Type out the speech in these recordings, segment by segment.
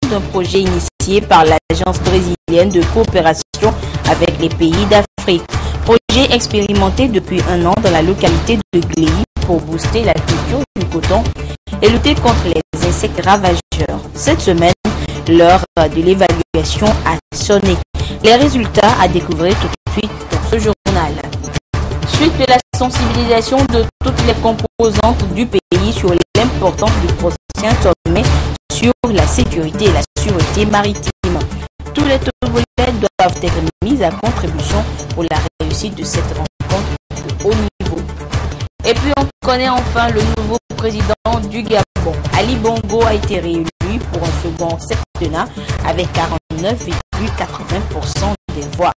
d'un projet initié par l'Agence brésilienne de coopération avec les pays d'Afrique. Projet expérimenté depuis un an dans la localité de Gléy pour booster la culture du coton et lutter contre les insectes ravageurs. Cette semaine, l'heure de l'évaluation a sonné. Les résultats à découvrir tout de suite dans ce journal. Suite de la sensibilisation de toutes les composantes du pays sur l'importance du prochain sommet sur la sécurité et la sûreté maritime. Tous les Togolais doivent être mis à contribution pour la réussite de cette rencontre de haut niveau. Et puis on connaît enfin le nouveau président du Gabon. Ali Bongo a été réélu pour un second septennat avec 49,80% des voix.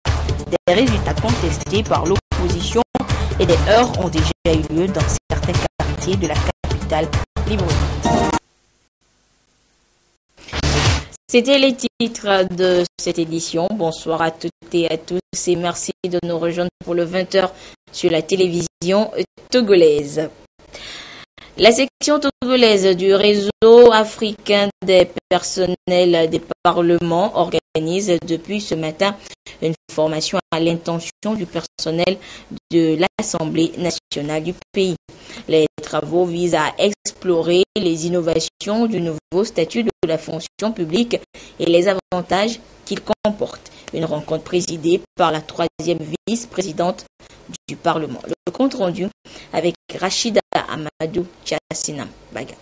Des résultats contestés par l'opposition et des heurts ont déjà eu lieu dans certains quartiers de la capitale Libreville. C'était les titres de cette édition. Bonsoir à toutes et à tous et merci de nous rejoindre pour le 20h sur la télévision togolaise. La section togolaise du réseau africain des personnels des parlements organise depuis ce matin une formation à l'intention du personnel de l'Assemblée nationale du pays. Les travaux visent à explorer les innovations du nouveau statut de la fonction publique et les avantages qu'il comporte. Une rencontre présidée par la troisième vice-présidente du Parlement. Le compte rendu avec Rachida Amadou Tchassinam Baga.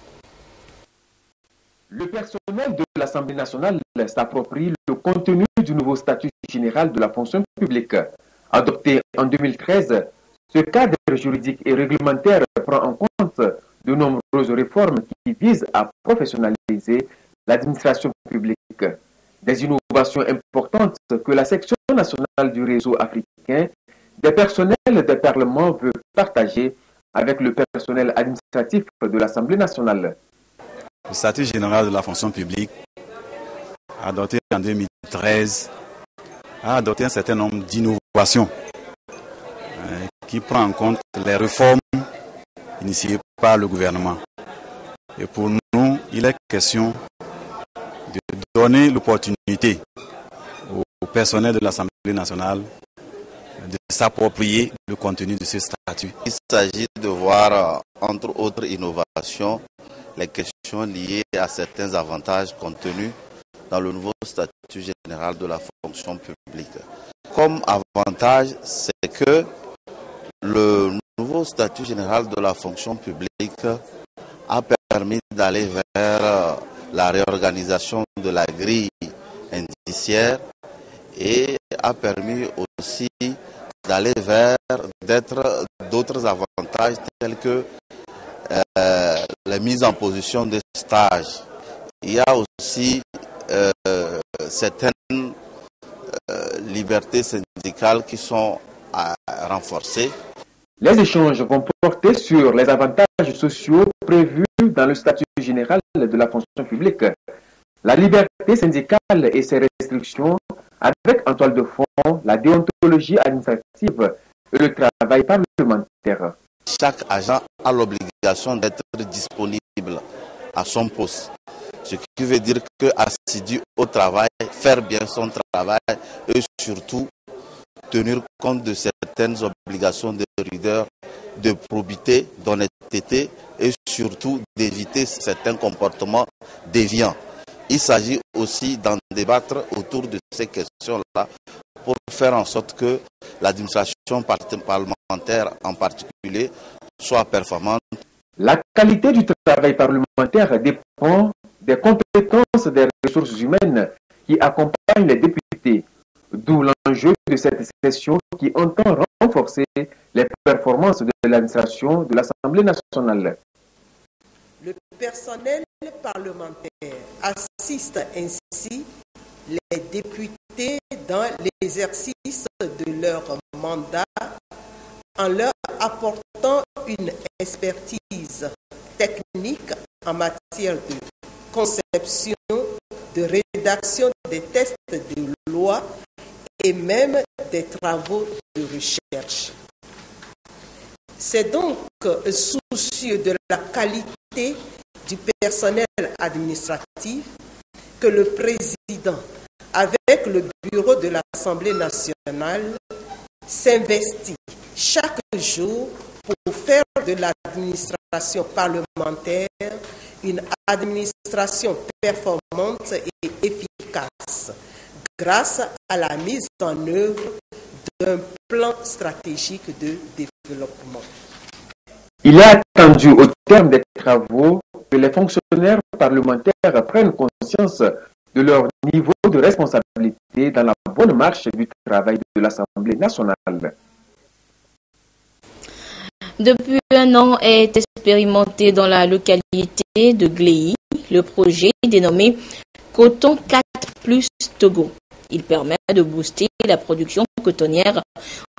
Le personnel de l'Assemblée nationale s'approprie le contenu du nouveau statut général de la fonction publique. Adopté en 2013, ce cadre juridique et réglementaire prend en compte de nombreuses réformes qui visent à professionnaliser l'administration publique. Des innovations importantes que la section nationale du réseau africain des personnels des parlements veut partager avec le personnel administratif de l'Assemblée nationale. Le statut général de la fonction publique, adopté en 2013, a adopté un certain nombre d'innovations qui prend en compte les réformes initiées par le gouvernement. Et pour nous, il est question de donner l'opportunité au personnel de l'Assemblée nationale de s'approprier le contenu de ce statut. Il s'agit de voir, entre autres innovations, les questions liées à certains avantages contenus dans le nouveau statut général de la fonction publique. Comme avantage, c'est que le nouveau statut général de la fonction publique a permis d'aller vers la réorganisation de la grille indiciaire et a permis aussi d'aller vers d'autres avantages tels que la mise en position de stage. Il y a aussi certaines libertés syndicales qui sont renforcées. Les échanges vont porter sur les avantages sociaux prévus dans le statut général de la fonction publique, la liberté syndicale et ses restrictions, avec en toile de fond la déontologie administrative et le travail parlementaire. Chaque agent a l'obligation d'être disponible à son poste, ce qui veut dire que assidu au travail, faire bien son travail et surtout tenir compte de certaines obligations de rigueur, de probité, d'honnêteté et surtout d'éviter certains comportements déviants. Il s'agit aussi d'en débattre autour de ces questions-là pour faire en sorte que l'administration parlementaire en particulier soit performante. La qualité du travail parlementaire dépend des compétences des ressources humaines qui accompagnent les députés, d'où l'enjeu de cette session qui entend renforcer les performances de l'administration de l'Assemblée nationale. Le personnel parlementaire assiste ainsi les députés dans l'exercice de leur mandat en leur apportant une expertise technique en matière de conception, de rédaction des textes de loi et même des travaux de recherche. C'est donc soucieux de la qualité du personnel administratif que le président, avec le bureau de l'Assemblée nationale, s'investit chaque jour pour faire de l'administration parlementaire une administration performante et efficace grâce à la mise en œuvre d'un plan stratégique de développement. Il est attendu au terme des travaux que les fonctionnaires parlementaires prennent conscience de leur niveau de responsabilité dans la bonne marche du travail de l'Assemblée nationale. Depuis un an est expérimenté dans la localité de Gléy le projet dénommé Coton 4+ Togo. Il permet de booster la production cotonnière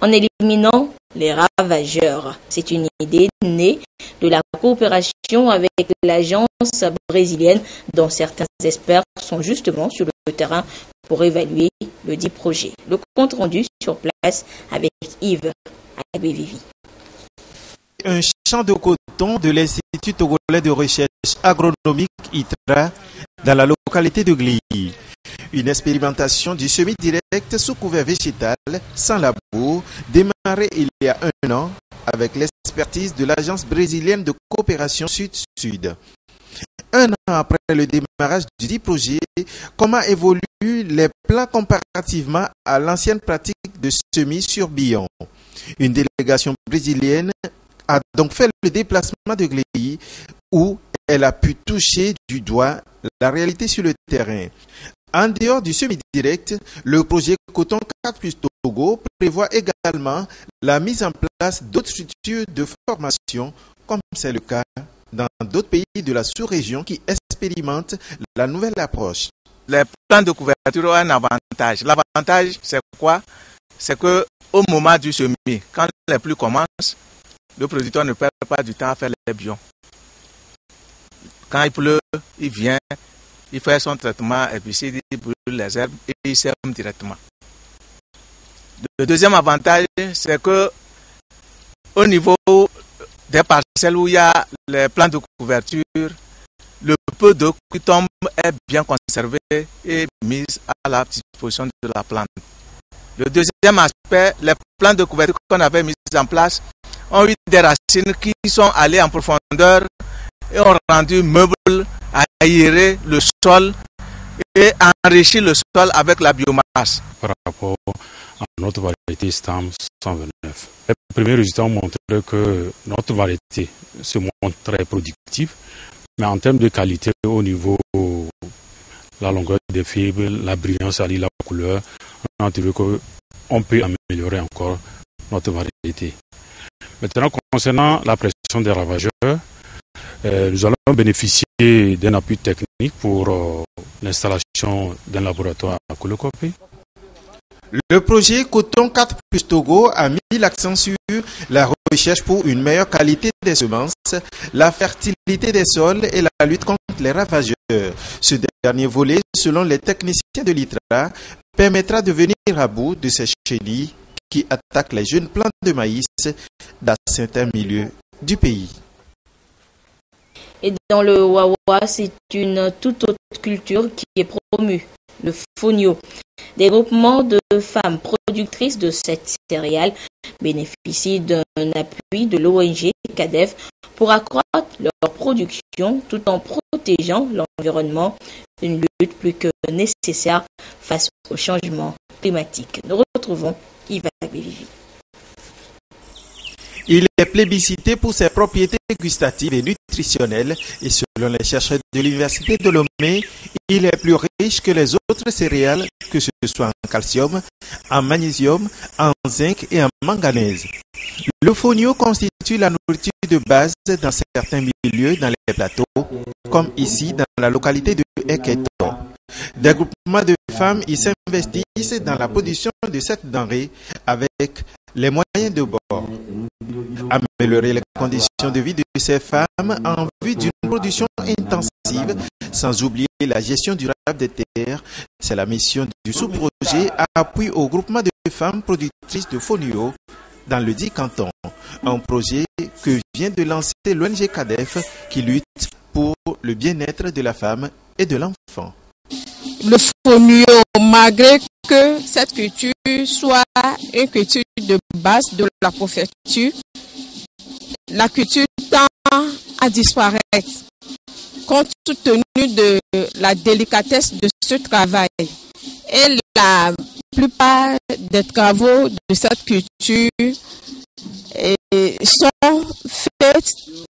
en éliminant les ravageurs. C'est une idée née de la coopération avec l'agence brésilienne dont certains experts sont justement sur le terrain pour évaluer le dit projet. Le compte rendu sur place avec Yves Abévivi. Un champ de coton de l'Institut togolais de recherche agronomique ITRA dans la localité de Gléy. Une expérimentation du semis direct sous couvert végétal sans labour démarrée il y a un an avec l'expertise de l'agence brésilienne de coopération Sud-Sud. Un an après le démarrage du dit projet, comment évoluent les plans comparativement à l'ancienne pratique de semis sur billon? Une délégation brésilienne a donc fait le déplacement de Gléy où elle a pu toucher du doigt la réalité sur le terrain. En dehors du semi-direct, le projet Coton 4+ Togo prévoit également la mise en place d'autres structures de formation, comme c'est le cas dans d'autres pays de la sous-région qui expérimentent la nouvelle approche. Les plans de couverture ont un avantage. L'avantage, c'est quoi? C'est qu'au moment du semis, quand les pluies commencent, le producteur ne perd pas du temps à faire les bions. Quand il pleut, il vient, il fait son traitement herbicide, il brûle les herbes et il sème directement. Le deuxième avantage, c'est que au niveau des parcelles où il y a les plans de couverture, le peu d'eau qui tombe est bien conservé et mis à la disposition de la plante. Le deuxième aspect, les plans de couverture qu'on avait mis en place ont eu des racines qui sont allées en profondeur et ont rendu meuble, aéré le sol et enrichi le sol avec la biomasse. Par rapport à notre variété Stam 129, les premiers résultats ont montré que notre variété se montre très productive, mais en termes de qualité au niveau de la longueur des fibres, la brillance, la couleur, on a trouvé qu'on peut améliorer encore notre variété. Maintenant, concernant la pression des ravageurs, nous allons bénéficier d'un appui technique pour l'installation d'un laboratoire à Kolokopé. Le projet Coton 4+ Togo a mis l'accent sur la recherche pour une meilleure qualité des semences, la fertilité des sols et la lutte contre les ravageurs. Ce dernier volet, selon les techniciens de l'ITRA, permettra de venir à bout de ces chenilles qui attaquent les jeunes plants de maïs dans certains milieux du pays. Et dans le Wawa, c'est une toute autre culture qui est promue, le fonio. Des groupements de femmes productrices de cette céréale bénéficient d'un appui de l'ONG CADEF pour accroître leur production tout en protégeant l'environnement, une lutte plus que nécessaire face au changement climatique. Nous retrouvons Yves Abévivi. Il est plébiscité pour ses propriétés gustatives et nutritionnelles et selon les chercheurs de l'Université de Lomé, il est plus riche que les autres céréales, que ce soit en calcium, en magnésium, en zinc et en manganèse. Le fonio constitue la nourriture de base dans certains milieux dans les plateaux, comme ici dans la localité de Eketon. Des groupements de femmes y s'investissent dans la production de cette denrée avec les moyens de bord. Améliorer les conditions de vie de ces femmes en vue d'une production intensive, sans oublier la gestion durable des terres, c'est la mission du sous-projet à appui au groupement de femmes productrices de fonio dans le dit canton. Un projet que vient de lancer l'ONG CADEF qui lutte pour le bien-être de la femme et de l'enfant. le fonio, malgré que cette culture soit une culture de base de la préfecture, la culture tend à disparaître compte tenu de la délicatesse de ce travail. Et la plupart des travaux de cette culture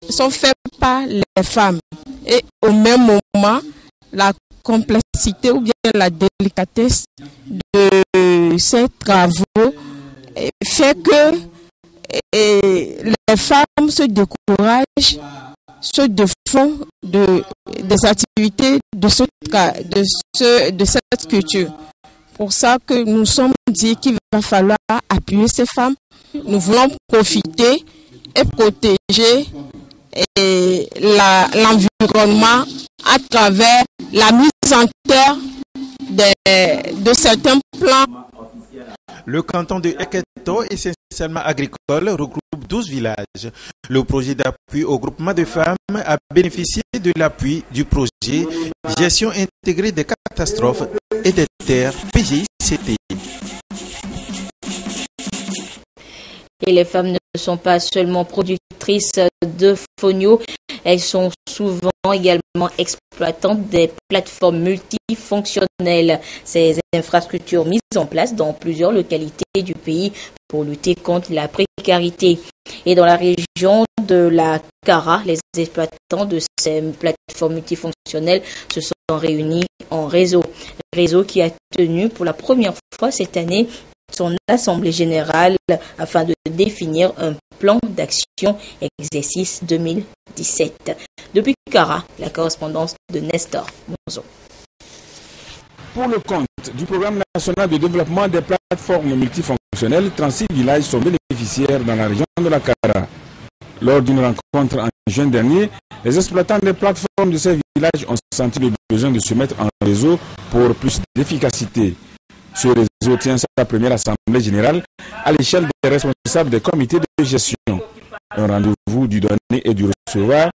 sont faits par les femmes. Et au même moment, la complexité ou bien la délicatesse de ces travaux fait que les femmes se découragent, se défont des activités de cette culture. Pour ça que nous sommes dit qu'il va falloir appuyer ces femmes. Nous voulons profiter et protéger l'environnement à travers la mise en terre de certains plans. Le canton de Eketo, essentiellement agricole, regroupe 12 villages. Le projet d'appui au groupement de femmes a bénéficié de l'appui du projet Gestion intégrée des catastrophes et des terres PGICT. Et les femmes ne sont pas seulement productrices de fonio, elles sont souvent également exploitantes des plateformes multifonctionnelles. Ces infrastructures mises en place dans plusieurs localités du pays pour lutter contre la précarité. Et dans la région de la Kara, les exploitants de ces plateformes multifonctionnelles se sont réunis en réseau. Réseau qui a tenu pour la première fois cette année son assemblée générale afin de définir un plan d'action exercice 2017. Depuis Kara, la correspondance de Nestor Monzo. Pour le compte du programme national de développement des plateformes multifonctionnelles, 36 villages sont bénéficiaires dans la région de la Kara. Lors d'une rencontre en juin dernier, les exploitants des plateformes de ces villages ont senti le besoin de se mettre en réseau pour plus d'efficacité. Ce réseau tient sa première assemblée générale à l'échelle des responsables des comités de gestion. Un rendez-vous du donner et du recevoir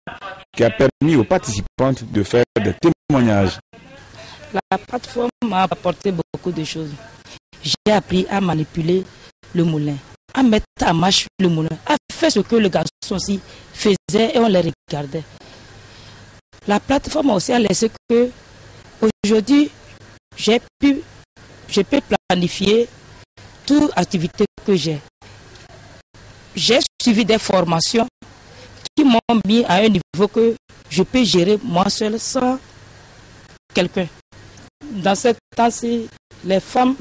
qui a permis aux participantes de faire des témoignages. La plateforme m'a apporté beaucoup de choses. J'ai appris à manipuler le moulin, à mettre en marche le moulin, à faire ce que le garçon aussi faisait et on les regardait. La plateforme aussi a laissé que aujourd'hui je peux planifier toute activité que j'ai. J'ai suivi des formations qui m'ont mis à un niveau que je peux gérer moi seul sans quelqu'un. Dans ce temps-ci, la femme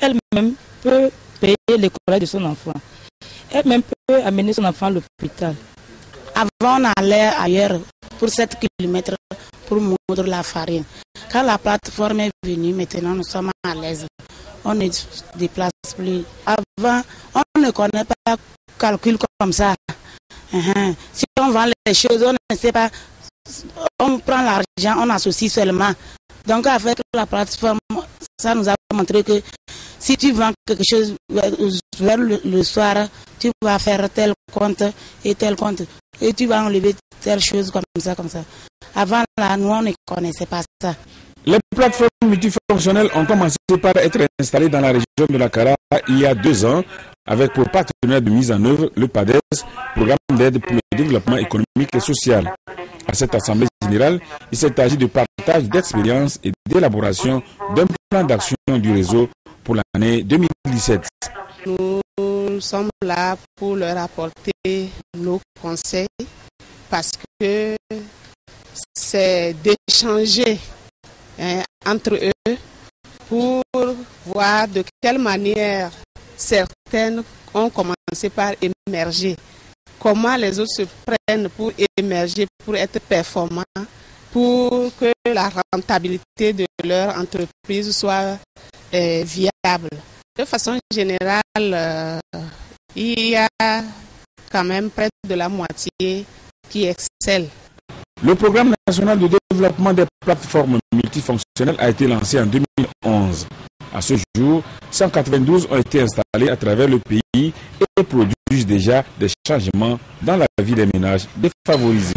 elle-même peut payer l'école de son enfant. Elle-même peut amener son enfant à l'hôpital. Avant, on allait ailleurs pour 7 km pour moudre la farine. Quand la plateforme est venue, maintenant nous sommes à l'aise. On ne se déplace plus. Avant, on ne connaît pas le calcul comme ça. Si on vend les choses, on ne sait pas. On prend l'argent, on associe seulement. Donc avec la plateforme, ça nous a montré que si tu vends quelque chose vers le soir, tu vas faire tel compte et tel compte. Et tu vas enlever telle chose comme ça, comme ça. Avant, là, nous, on ne connaissait pas ça. Les plateformes multifonctionnelles ont commencé par être installées dans la région de la Kara il y a 2 ans, avec pour partenaire de mise en œuvre le PADES, Programme d'aide pour le développement économique et social. À cette assemblée générale, il s'est agi de partage d'expériences et d'élaboration d'un plan d'action du réseau pour l'année 2017. Nous sommes là pour leur apporter nos conseils parce que c'est d'échanger entre eux pour voir de quelle manière certaines ont commencé par émerger. Comment les autres se prennent pour émerger, pour être performants, pour que la rentabilité de leur entreprise soit viable. De façon générale, il y a quand même près de la moitié qui excellent. Le programme national de développement des plateformes multifonctionnelles a été lancé en 2011. À ce jour, 192 ont été installés à travers le pays et produisent déjà des changements dans la vie des ménages défavorisés.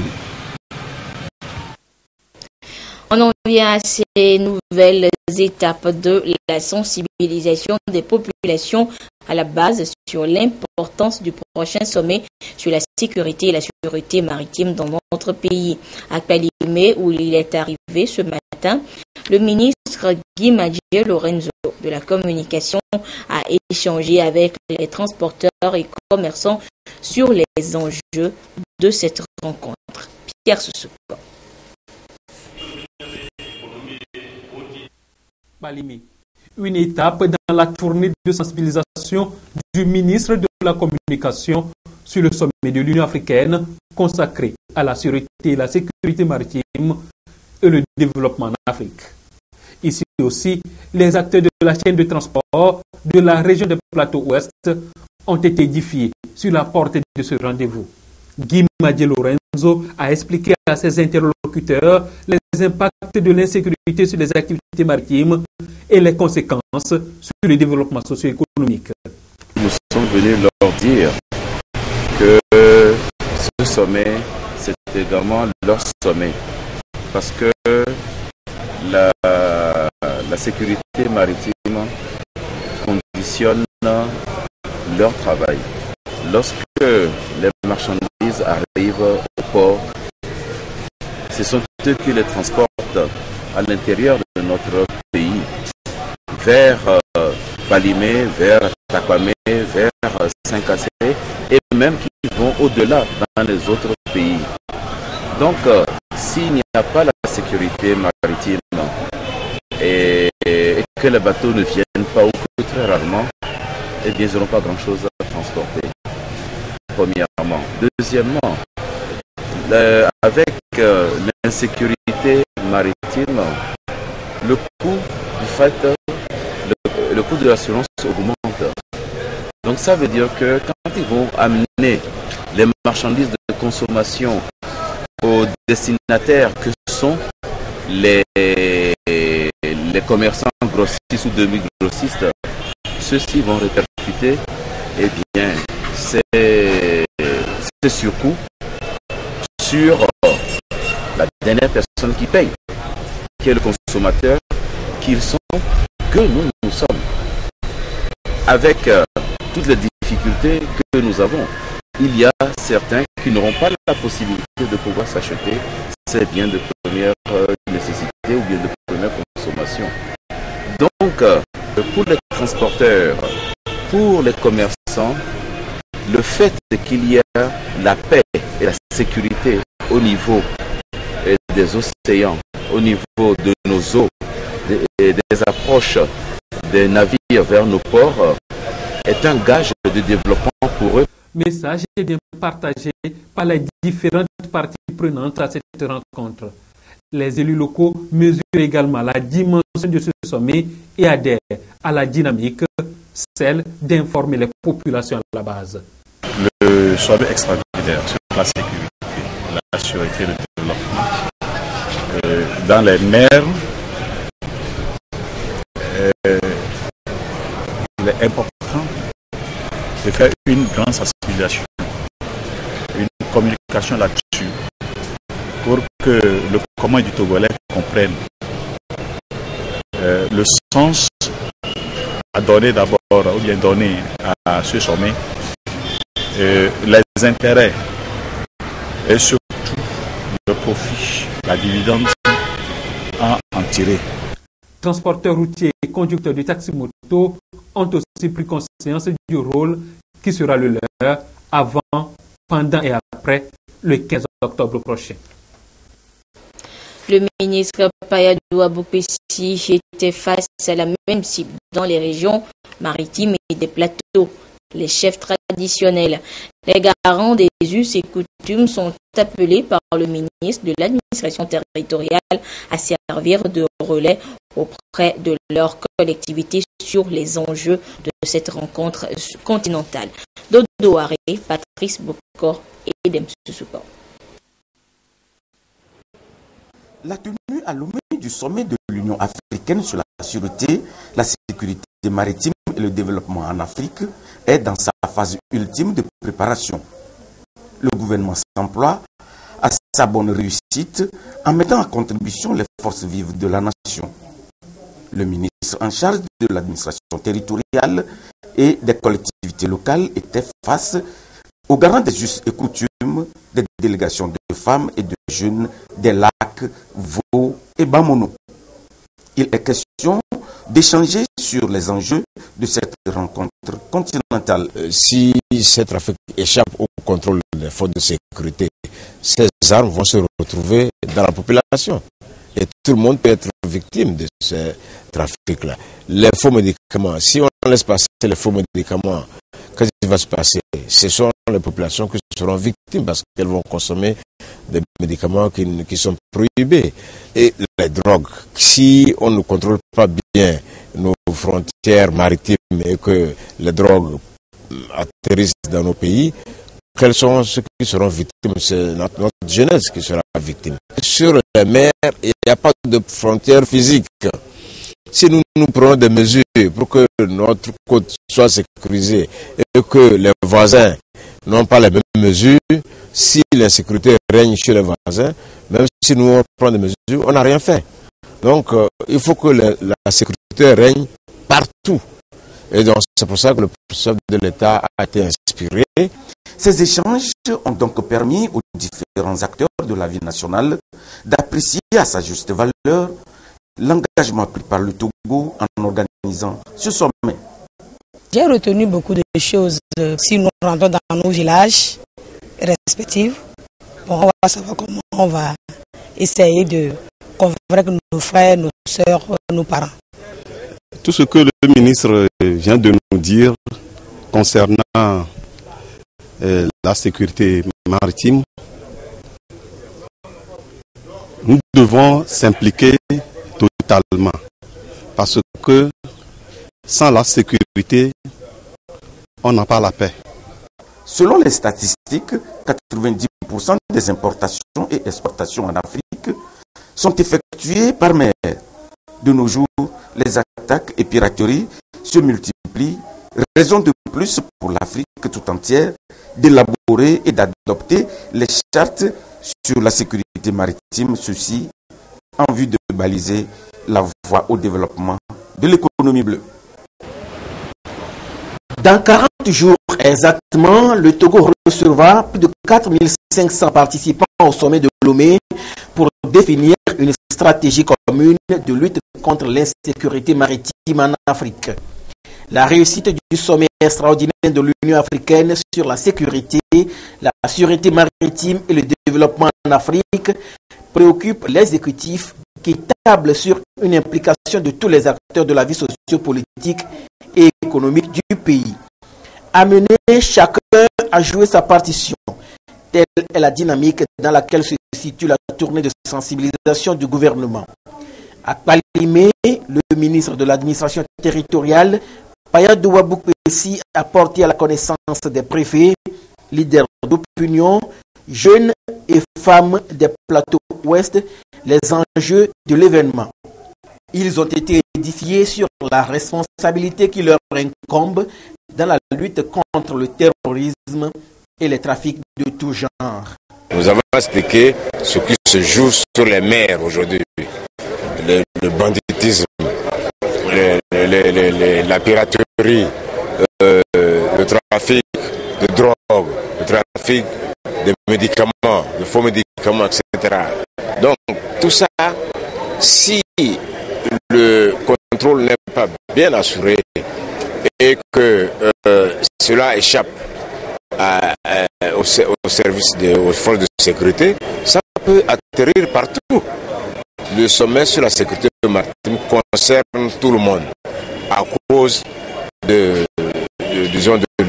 En vient à ces nouvelles étapes de la sensibilisation des populations à la base sur l'importance du prochain sommet sur la sécurité et la sûreté maritime dans notre pays. À Palimé, où il est arrivé ce matin, le ministre Guy Madjer Lorenzo de la communication a échangé avec les transporteurs et commerçants sur les enjeux de cette rencontre. Pierre Soussouko. Palimé. Une étape dans la tournée de sensibilisation du ministre de la Communication sur le sommet de l'Union africaine consacré à la sûreté et la sécurité maritime et le développement en Afrique. Ici aussi, les acteurs de la chaîne de transport de la région des Plateaux Ouest ont été édifiés sur la portée de ce rendez-vous. Guy Madjer Lorenzo a expliqué à ses interlocuteurs les impacts de l'insécurité sur les activités maritimes et les conséquences sur le développement socio-économique. Nous sommes venus leur dire que ce sommet, c'est également leur sommet, parce que la sécurité maritime conditionne leur travail. Lorsque les marchandises arrivent au port, ce sont eux qui les transportent à l'intérieur de notre pays, vers Palimé, vers Takwame, vers Saint-Cassé, et même qui vont au-delà dans les autres pays. Donc, s'il n'y a pas la sécurité maritime et que les bateaux ne viennent pas, ou que très rarement, eh bien, ils n'auront pas grand-chose à transporter. Premièrement. Deuxièmement, avec l'insécurité maritime, le coût du fait, le coût de l'assurance augmente. Donc ça veut dire que quand ils vont amener les marchandises de consommation aux destinataires que sont les commerçants grossistes ou demi-grossistes, ceux-ci vont répercuter, eh bien, ces surcoûts sur la dernière personne qui paye, qui est le consommateur, qu'ils sont, que nous sommes. Avec toutes les difficultés que nous avons, il y a certains qui n'auront pas la possibilité de pouvoir s'acheter ces biens de première nécessité ou bien de première consommation. Donc, pour les transporteurs, pour les commerçants, le fait qu'il y ait la paix et la sécurité au niveau des océans, au niveau de nos eaux, des approches des navires vers nos ports, est un gage de développement pour eux. Message est bien partagé par les différentes parties prenantes à cette rencontre. Les élus locaux mesurent également la dimension de ce sommet et adhèrent à la dynamique, celle d'informer les populations à la base. Le sommet extraordinaire sur la sécurité, la sûreté et le développement dans les mers, il est important de faire une grande sensibilisation, une communication là-dessus, pour que le commun du Togolais comprenne le sens à donner d'abord, ou bien donner à ce sommet, les intérêts et surtout le profit, la dividende à en tirer. Transporteurs routiers et conducteurs de taxi-moto ont aussi pris conscience du rôle qui sera le leur avant, pendant et après le 15 octobre prochain. Le ministre Payadou Aboukessi était face à la même cible dans les régions maritimes et des plateaux. Les chefs traditionnels, les garants des us et coutumes sont appelés par le ministre de l'administration territoriale à servir de relais auprès de leur collectivité sur les enjeux de cette rencontre continentale. Dodo Haré, Patrice Bokor et Dem Soussouko. La tenue à Lomé du sommet de l'Union africaine sur la sûreté, la sécurité maritime et le développement en Afrique est dans sa phase ultime de préparation. Le gouvernement s'emploie à sa bonne réussite en mettant en contribution les forces vives de la nation. Le ministre en charge de l'administration territoriale et des collectivités locales était face aux garants des us et coutumes des délégations de femmes et de jeunes des lacs Vaud et Bamono. Il est question d'échanger sur les enjeux de cette rencontre continentale. Si ces trafics échappent au contrôle des forces de sécurité, ces armes vont se retrouver dans la population. Et tout le monde peut être victime de ces trafics-là. Les faux médicaments, si on laisse passer les faux médicaments, qu'est-ce qui va se passer? Ce sont les populations qui seront victimes parce qu'elles vont consommer des médicaments qui sont prohibés. Et les drogues, si on ne contrôle pas bien nos frontières maritimes et que les drogues atterrissent dans nos pays, quels sont ceux qui seront victimes? C'est notre jeunesse qui sera victime. Sur les mers, il n'y a pas de frontières physiques. Si nous prenons des mesures pour que notre côte soit sécurisée et que les voisins n'ont pas les mêmes mesures, si l'insécurité règne chez les voisins, même si nous prenons des mesures, on n'a rien fait. Donc, il faut que la sécurité règne partout. Et donc, c'est pour ça que le chef de l'État a été inspiré. Ces échanges ont donc permis aux différents acteurs de la vie nationale d'apprécier à sa juste valeur l'engagement pris par le Togo en organisant ce sommet. J'ai retenu beaucoup de choses. Si nous rentrons dans nos villages respectifs, on va savoir comment on va essayer de convaincre nos frères, nos sœurs, nos parents. Tout ce que le ministre vient de nous dire concernant la sécurité maritime, nous devons s'impliquer totalement parce que sans la sécurité, on n'a pas la paix. Selon les statistiques, 90% des importations et exportations en Afrique sont effectuées par mer. De nos jours, les attaques et pirateries se multiplient, raison de plus pour l'Afrique tout entière d'élaborer et d'adopter les chartes sur la sécurité maritime, ceci en vue de baliser la voie au développement de l'économie bleue. Dans 40 jours exactement, le Togo recevra plus de 4500 participants au sommet de Lomé pour définir une stratégie commune de lutte contre l'insécurité maritime en Afrique. La réussite du sommet extraordinaire de l'Union africaine sur la sécurité, la sûreté maritime et le développement en Afrique préoccupe l'exécutif qui table sur une implication de tous les acteurs de la vie sociopolitique et économique du pays. Amener chacun à jouer sa partition. Telle est la dynamique dans laquelle se situe la tournée de sensibilisation du gouvernement. À Palimé, le ministre de l'administration territoriale, Payadou Waboukpessi, a porté à la connaissance des préfets, leaders d'opinion, jeunes et femmes des plateaux ouest, les enjeux de l'événement. Ils ont été édifiés sur la responsabilité qui leur incombe dans la lutte contre le terrorisme et les trafics de tout genre. Nous avons expliqué ce qui se joue sur les mers aujourd'hui. Le banditisme, la piraterie, le trafic de drogue, le trafic de médicaments, de faux médicaments, etc. Donc tout ça, si le contrôle n'est pas bien assuré et que cela échappe au service aux forces de sécurité, ça peut atterrir partout. Le sommet sur la sécurité maritime concerne tout le monde à cause de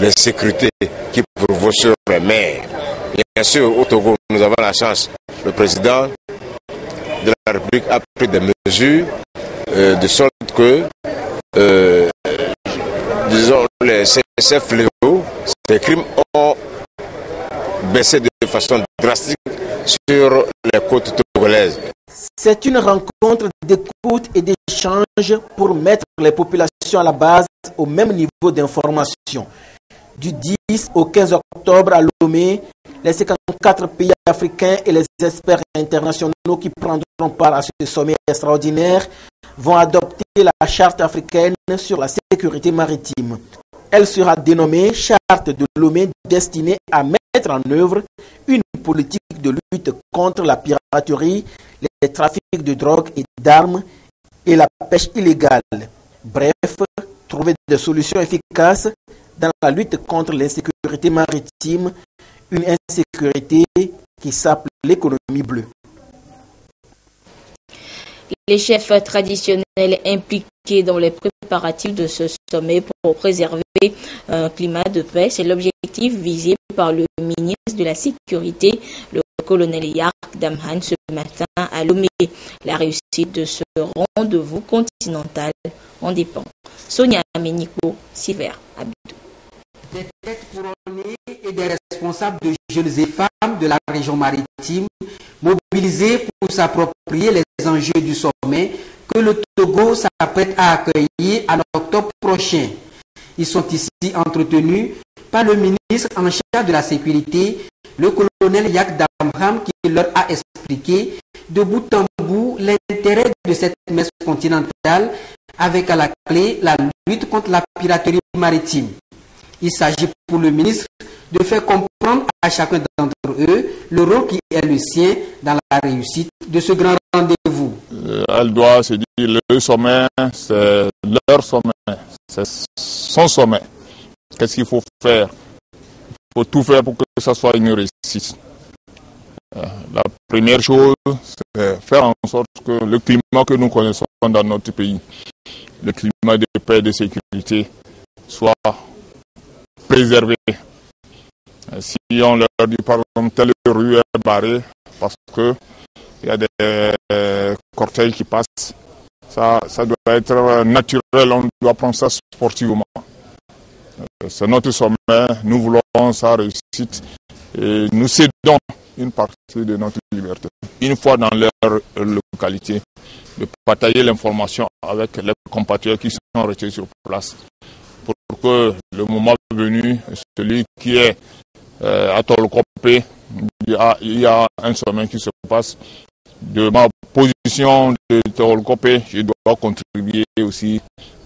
l'insécurité qui prévaut sur les mers. Bien sûr, au Togo, nous avons la chance. Le président de la République a pris des mesures de sorte que, disons, ces fléaux, ces crimes ont baissé de façon drastique sur les côtes togolaises. C'est une rencontre d'écoute et d'échange pour mettre les populations à la base au même niveau d'information. Du 10 au 15 octobre à Lomé, Les 54 pays africains et les experts internationaux qui prendront part à ce sommet extraordinaire vont adopter la charte africaine sur la sécurité maritime. Elle sera dénommée Charte de Lomé, destinée à mettre en œuvre une politique de lutte contre la piraterie, les trafics de drogue et d'armes et la pêche illégale. Bref, trouver des solutions efficaces dans la lutte contre l'insécurité maritime, une insécurité qui sape l'économie bleue. Les chefs traditionnels impliqués dans les préparatifs de ce sommet pour préserver un climat de paix, c'est l'objectif visé par le ministre de la Sécurité, le colonel Yark Damhan, ce matin à Lomé. La réussite de ce rendez-vous continental en dépend. Sonia Ameniko, Siver Abidou. Des têtes couronnées et des responsables de jeunes et femmes de la région maritime mobilisés pour s'approprier les enjeux du sommet que le Togo s'apprête à accueillir en octobre prochain. Ils sont ici entretenus par le ministre en charge de la sécurité, le colonel Yak Damham, qui leur a expliqué de bout en bout l'intérêt de cette messe continentale avec à la clé la lutte contre la piraterie maritime. Il s'agit pour le ministre de faire comprendre à chacun d'entre eux le rôle qui est le sien dans la réussite de ce grand rendez-vous. Elle doit se dire, le sommet, c'est leur sommet, c'est son sommet. Qu'est-ce qu'il faut faire? Il faut tout faire pour que ça soit une réussite. La première chose, c'est faire en sorte que le climat que nous connaissons dans notre pays, le climat de paix et de sécurité, soit préservé. Si on leur dit par exemple telle rue est barrée parce que il y a des cortèges qui passent, ça doit être naturel, on doit prendre ça sportivement. C'est notre sommet, nous voulons sa réussite et nous cédons une partie de notre liberté. Une fois dans leur localité, de partager l'information avec les compatriotes qui sont restés sur place pour que le moment venu, celui qui est à Tolokopé, il y a un sommet qui se passe. De ma position de Tolokopé, je dois contribuer aussi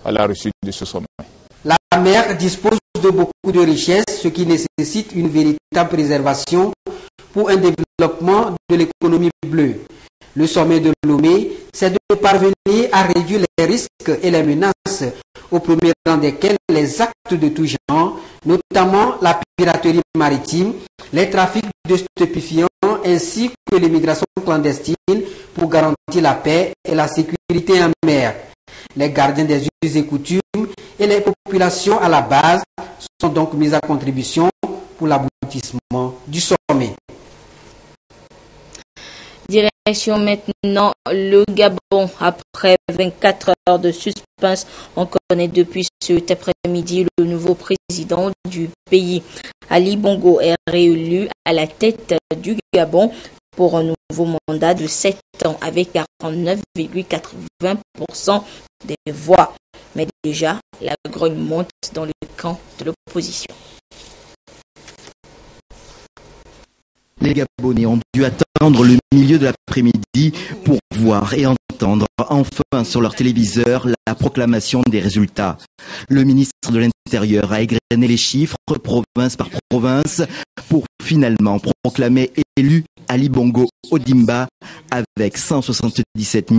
à la réussite de ce sommet. La mer dispose de beaucoup de richesses, ce qui nécessite une véritable préservation pour un développement de l'économie bleue. Le sommet de Lomé, c'est de parvenir à réduire les risques et les menaces, au premier rang desquels les actes de tout genre, notamment la piraterie maritime, les trafics de stupéfiants ainsi que l'immigration clandestine pour garantir la paix et la sécurité en mer. Les gardiens des us et coutumes et les populations à la base sont donc mis à contribution pour l'aboutissement du sommet. Direction maintenant le Gabon. Après 24 heures de suspense, on connaît depuis cet après-midi le nouveau président du pays. Ali Bongo est réélu à la tête du Gabon pour un nouveau mandat de 7 ans avec 49,80% des voix. Mais déjà, la grogne monte dans le camp de l'opposition. Les Gabonais ont dû attendre le milieu de l'après-midi pour voir et entendre enfin sur leur téléviseur la proclamation des résultats. Le ministre de l'Intérieur a égrené les chiffres province par province pour finalement proclamer élu Ali Bongo Ondimba avec 177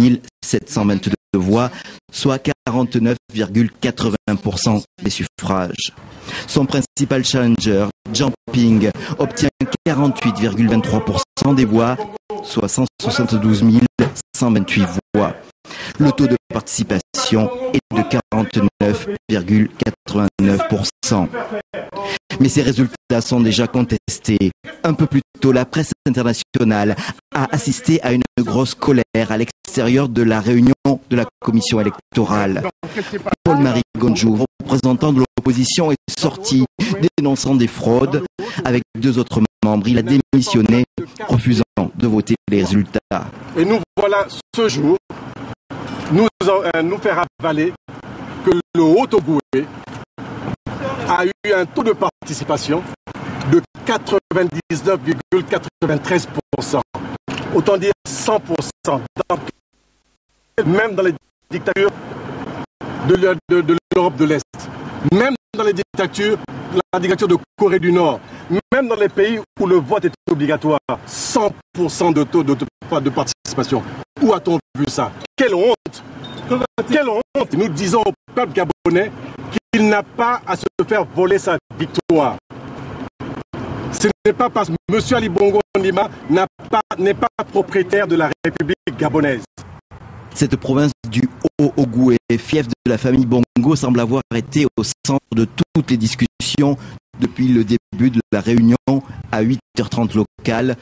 722 voix, soit 49,80% des suffrages. Son principal challenger, Jumping, obtient 48,23% des voix, soit 172 128 voix. Le taux de participation est de 49,89%. Mais ces résultats sont déjà contestés. Un peu plus tôt, la presse internationale a assisté à une grosse colère à l'extérieur de la réunion de la commission électorale. Paul-Marie Gonjou, représentant de l'opposition, est sorti dénonçant des fraudes. Avec 2 autres membres, il a démissionné, refusant de voter les résultats. Et nous voilà ce jour, nous faire avaler que le Haut-Togoué a eu un taux de participation de 99,93%. Autant dire 100%. Même dans les dictatures de l'Europe de l'Est, même dans les dictatures, la dictature de Corée du Nord, même dans les pays où le vote est obligatoire, 100% de taux de participation. Où a-t-on vu ça? Quelle honte! Quelle honte! Nous disons au peuple gabonais qu'il n'a pas à se faire voler sa victoire. Ce n'est pas parce que M. Ali Bongo Ondimba n'est pas propriétaire de la République gabonaise. Cette province du Haut-Ogooué, fief de la famille Bongo, semble avoir été au centre de toutes les discussions depuis le début de la réunion à 8h30 locale,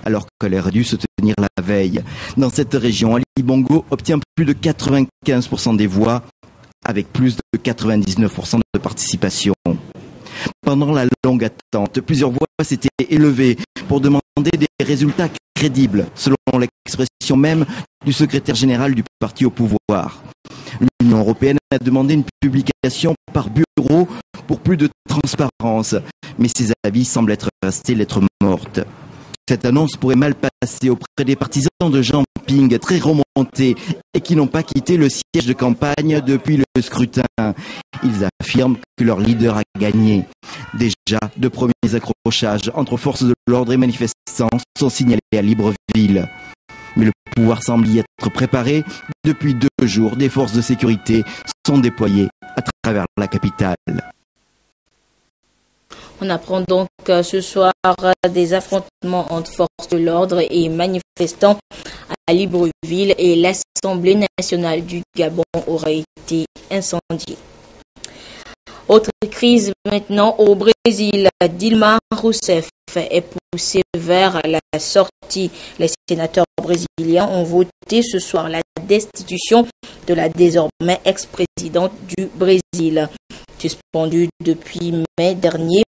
alors qu'elle aurait dû se tenir la veille. Dans cette région, Ali Bongo obtient plus de 95% des voix, avec plus de 99% de participation. Pendant la longue attente, plusieurs voix s'étaient élevées pour demander des résultats crédibles, selon l'expression même du secrétaire général du parti au pouvoir. L'Union européenne a demandé une publication par bureau pour plus de transparence, mais ces avis semblent être restés lettres mortes. Cette annonce pourrait mal passer auprès des partisans de Jean Ping, très remontés et qui n'ont pas quitté le siège de campagne depuis le scrutin. Ils affirment que leur leader a gagné. Déjà, de premiers accrochages entre forces de l'ordre et manifestants sont signalés à Libreville. Mais le pouvoir semble y être préparé. Depuis 2 jours, des forces de sécurité sont déployées à travers la capitale. On apprend donc ce soir des affrontements entre forces de l'ordre et manifestants à Libreville et l'Assemblée nationale du Gabon aurait été incendiée. Autre crise maintenant au Brésil. Dilma Rousseff est poussée vers la sortie. Les sénateurs brésiliens ont voté ce soir la destitution de la désormais ex-présidente du Brésil. Suspendue depuis mai dernier,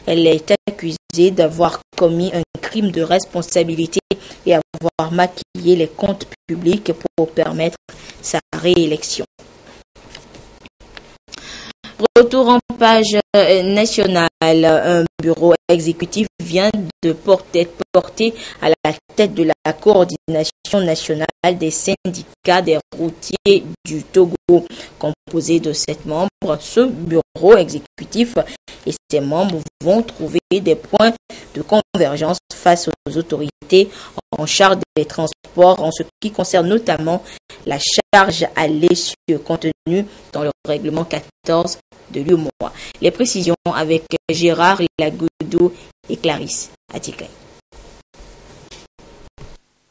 elle est accusée d'avoir commis un crime de responsabilité et avoir maquillé les comptes publics pour permettre sa réélection. Retour en page nationale, un bureau exécutif vient de être porté à la tête de la coordination nationale des syndicats des routiers du Togo. Composé de 7 membres, ce bureau exécutif et ses membres vont trouver des points de convergence face aux autorités en charge des transports en ce qui concerne notamment la charge à l'essieu contenue dans le règlement 14 de l'UEMOA. Les précisions avec Gérard Lagoudou et Clarisse Atikai.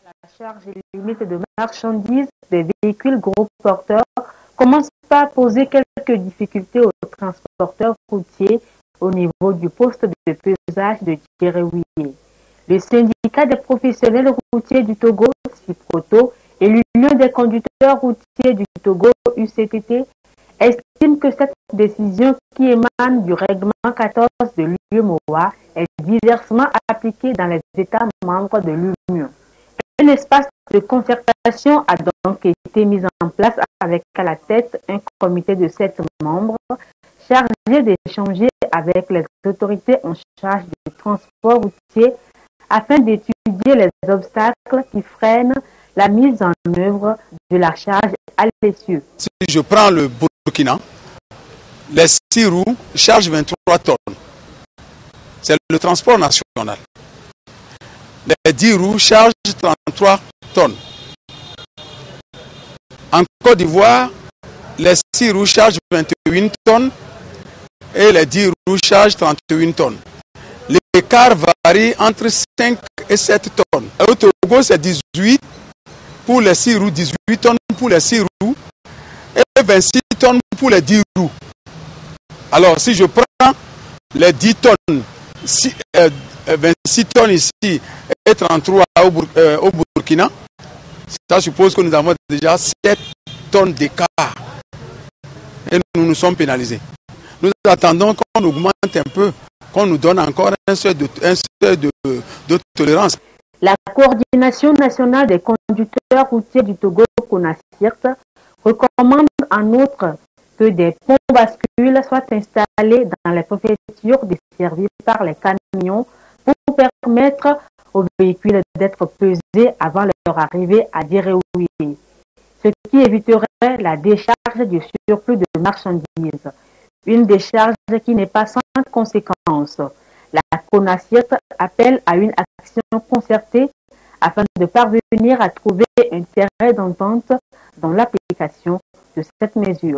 La charge limite de marchandises des véhicules gros porteurs commence par poser quelques difficultés aux transporteurs routiers au niveau du poste de pesage de Djerewiye. Le syndicat des professionnels routiers du Togo, CIPROTO, et l'Union des conducteurs routiers du Togo, UCTT, estiment que cette décision qui émane du règlement 14 de l'UEMOA est diversement appliquée dans les États membres de l'Union. Un espace de concertation a donc été mis en place avec à la tête un comité de 7 membres chargé d'échanger avec les autorités en charge du transport routier afin d'étudier les obstacles qui freinent la mise en œuvre de la charge à l'essieu. Si je prends le Burkina, les 6 roues chargent 23 tonnes. C'est le transport national. Les 10 roues chargent 33 tonnes. En Côte d'Ivoire, les 6 roues chargent 21 tonnes et les 10 roues chargent 31 tonnes. L'écart varie entre 5 et 7 tonnes. Au Togo, c'est 18 pour les 6 roues, 18 tonnes pour les 6 roues et 26 tonnes pour les 10 roues. Alors, si je prends les 10 tonnes, 26 tonnes ici et 33 au Burkina, ça suppose que nous avons déjà 7 tonnes d'écart et nous nous sommes pénalisés. Nous attendons qu'on augmente un peu, qu'on nous donne encore un seuil de tolérance. La coordination nationale des conducteurs routiers du Togo, CONACIRT, recommande en outre que des ponts bascules soient installés dans les préfectures desservies par les camions permettre aux véhicules d'être pesés avant leur arrivée à Diréoué, ce qui éviterait la décharge du surplus de marchandises. Une décharge qui n'est pas sans conséquence. La CONACIET appelle à une action concertée afin de parvenir à trouver un terrain d'entente dans l'application de cette mesure.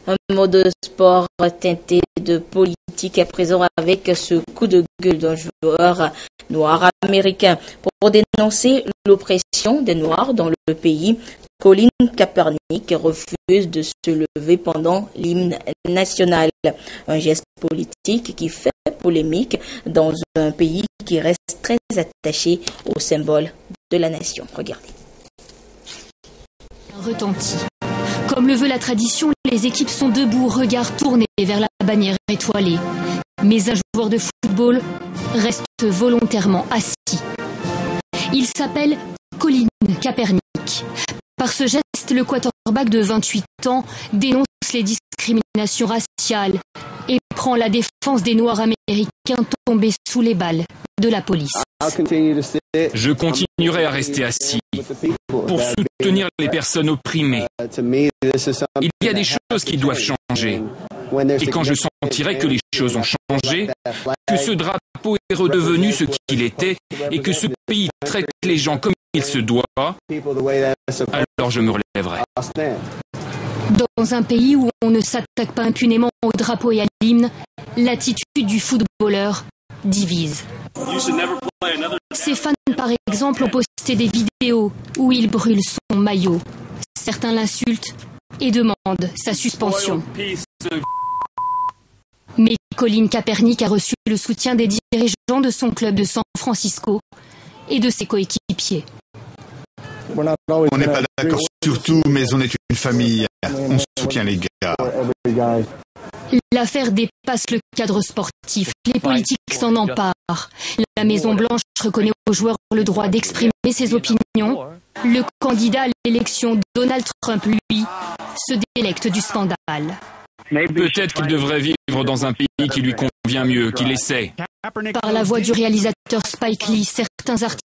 Un mot de sport teinté de politique à présent avec ce coup de gueule d'un joueur noir américain. Pour dénoncer l'oppression des Noirs dans le pays, Colin Kaepernick refuse de se lever pendant l'hymne national. Un geste politique qui fait polémique dans un pays qui reste très attaché au symbole de la nation. Regardez. Retentit. Comme le veut la tradition, les équipes sont debout, regard tourné vers la bannière étoilée. Mais un joueur de football reste volontairement assis. Il s'appelle Colin Kaepernick. Par ce geste, le quarterback de 28 ans dénonce les discriminations raciales et prend la défense des Noirs américains tombés sous les balles de la police. Je continuerai à rester assis pour soutenir les personnes opprimées. Il y a des choses qui doivent changer. Et quand je sentirai que les choses ont changé, que ce drapeau est redevenu ce qu'il était et que ce pays traite les gens comme il se doit, alors je me relèverai. Dans un pays où on ne s'attaque pas impunément au drapeau et à l'hymne, l'attitude du footballeur divise. Ses fans, par exemple, ont posté des vidéos où il brûle son maillot. Certains l'insultent et demandent sa suspension. Mais Colin Kaepernick a reçu le soutien des dirigeants de son club de San Francisco et de ses coéquipiers. On n'est pas d'accord sur tout, mais on est une famille. On soutient les gars. L'affaire dépasse le cadre sportif. Les politiques s'en emparent. La Maison-Blanche reconnaît aux joueurs le droit d'exprimer ses opinions. Le candidat à l'élection, Donald Trump, lui, se délecte du scandale. Peut-être qu'il devrait vivre dans un pays qui lui convient mieux, qu'il essaie. Par la voix du réalisateur Spike Lee, certains artistes